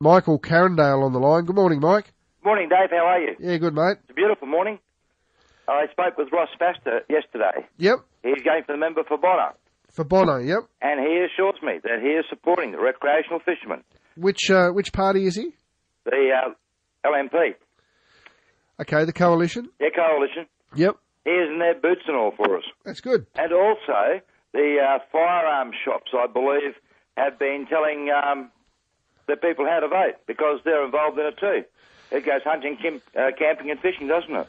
Michael Carindale on the line. Good morning, Mike. Morning, Dave. How are you? Yeah, good, mate. It's a beautiful morning. I spoke with Ross Faster yesterday. Yep. He's going for the member for Bonner. For Bono, yep. And he assures me that he is supporting the recreational fishermen. Which party is he? The LMP. Okay, the Coalition. Yeah, coalition. Yep. He is in their boots and all for us. That's good. And also, the firearms shops, I believe, have been telling the people how to vote because they're involved in it too. It goes hunting, camping and fishing, doesn't it?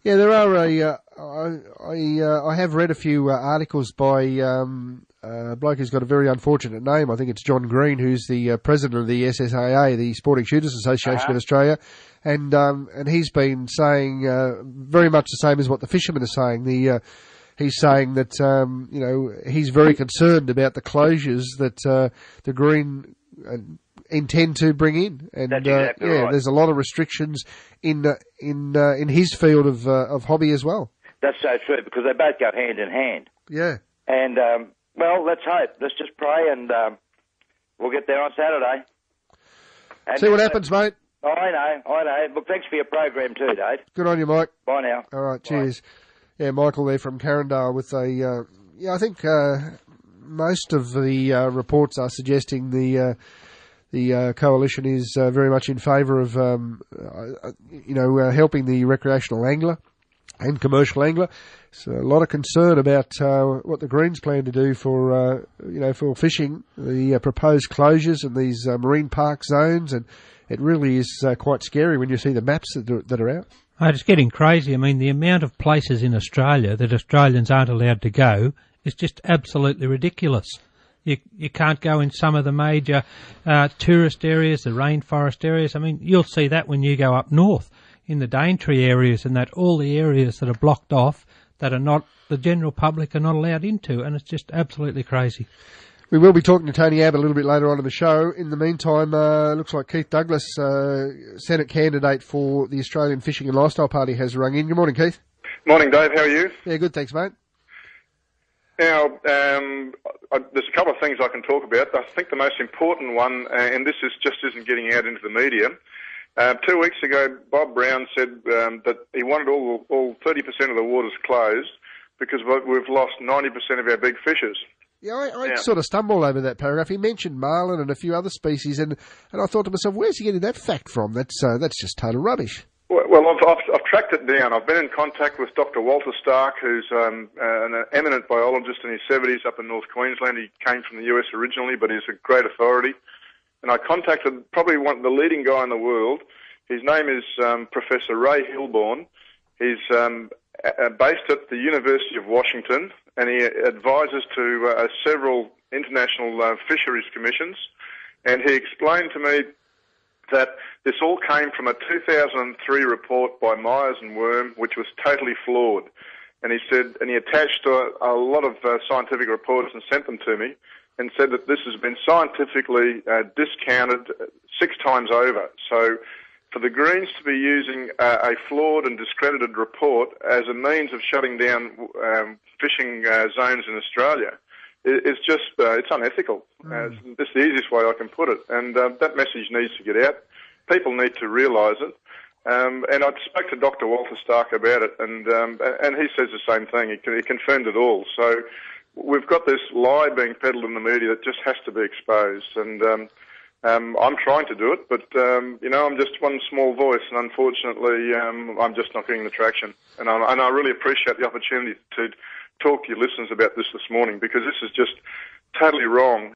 Yeah, there are I have read a few articles by a bloke who's got a very unfortunate name. I think it's John Green, who's the president of the SSAA, the Sporting Shooters Association of Australia, and he's been saying very much the same as what the fishermen are saying. He's saying that he's very concerned about the closures that the Green intend to bring in, and That's exactly right. There's a lot of restrictions in his field of hobby as well. That's so true because they both go hand in hand. Yeah. And well, let's hope. Let's just pray, and we'll get there on Saturday. And see what happens, mate. I know. Look, thanks for your program too, Dave. Good on you, Mike. Bye now. All right, cheers. Bye. Yeah, Michael there from Carindale with a I think most of the reports are suggesting the coalition is very much in favour of, helping the recreational angler and commercial angler. So a lot of concern about what the Greens plan to do for, for fishing, the proposed closures and these marine park zones, and it really is quite scary when you see the maps that are out. It's getting crazy. I mean, the amount of places in Australia that Australians aren't allowed to go is just absolutely ridiculous. You can't go in some of the major tourist areas, the rainforest areas. I mean, you'll see that when you go up north in the Daintree areas and that all the areas that are blocked off that are not, the general public are not allowed into, and it's just absolutely crazy. We will be talking to Tony Abbott a little bit later on in the show. In the meantime, looks like Keith Douglas, Senate candidate for the Australian Fishing and Lifestyle Party, has rung in. Good morning, Keith. Morning, Dave. How are you? Yeah, good, thanks, mate. Now, there's a couple of things I can talk about. I think the most important one, and this isn't getting out into the media. 2 weeks ago, Bob Brown said that he wanted all 30% of the waters closed because we've lost 90% of our big fishers. Yeah, I sort of stumbled over that paragraph. He mentioned marlin and a few other species, and I thought to myself, where's he getting that fact from? That's just total rubbish. Well, I've tracked it down. I've been in contact with Dr. Walter Stark, who's an eminent biologist in his 70s up in North Queensland. He came from the US originally, but he's a great authority. And I contacted probably the leading guy in the world. His name is Professor Ray Hilborn. He's based at the University of Washington, and he advises to several international fisheries commissions. And he explained to me that this all came from a 2003 report by Myers and Worm, which was totally flawed. And he said, and he attached a lot of scientific reports and sent them to me, and said that this has been scientifically discounted 6 times over. So for the Greens to be using a flawed and discredited report as a means of shutting down fishing zones in Australia is just, it's unethical. It's just the easiest way I can put it. And that message needs to get out. People need to realise it. And I spoke to Dr. Walter Stark about it, and he says the same thing. He confirmed it all. So we've got this lie being peddled in the media that just has to be exposed. And I'm trying to do it, but, I'm just one small voice, and unfortunately, I'm just not getting the traction. And I really appreciate the opportunity to talk to your listeners about this morning, because this is just totally wrong.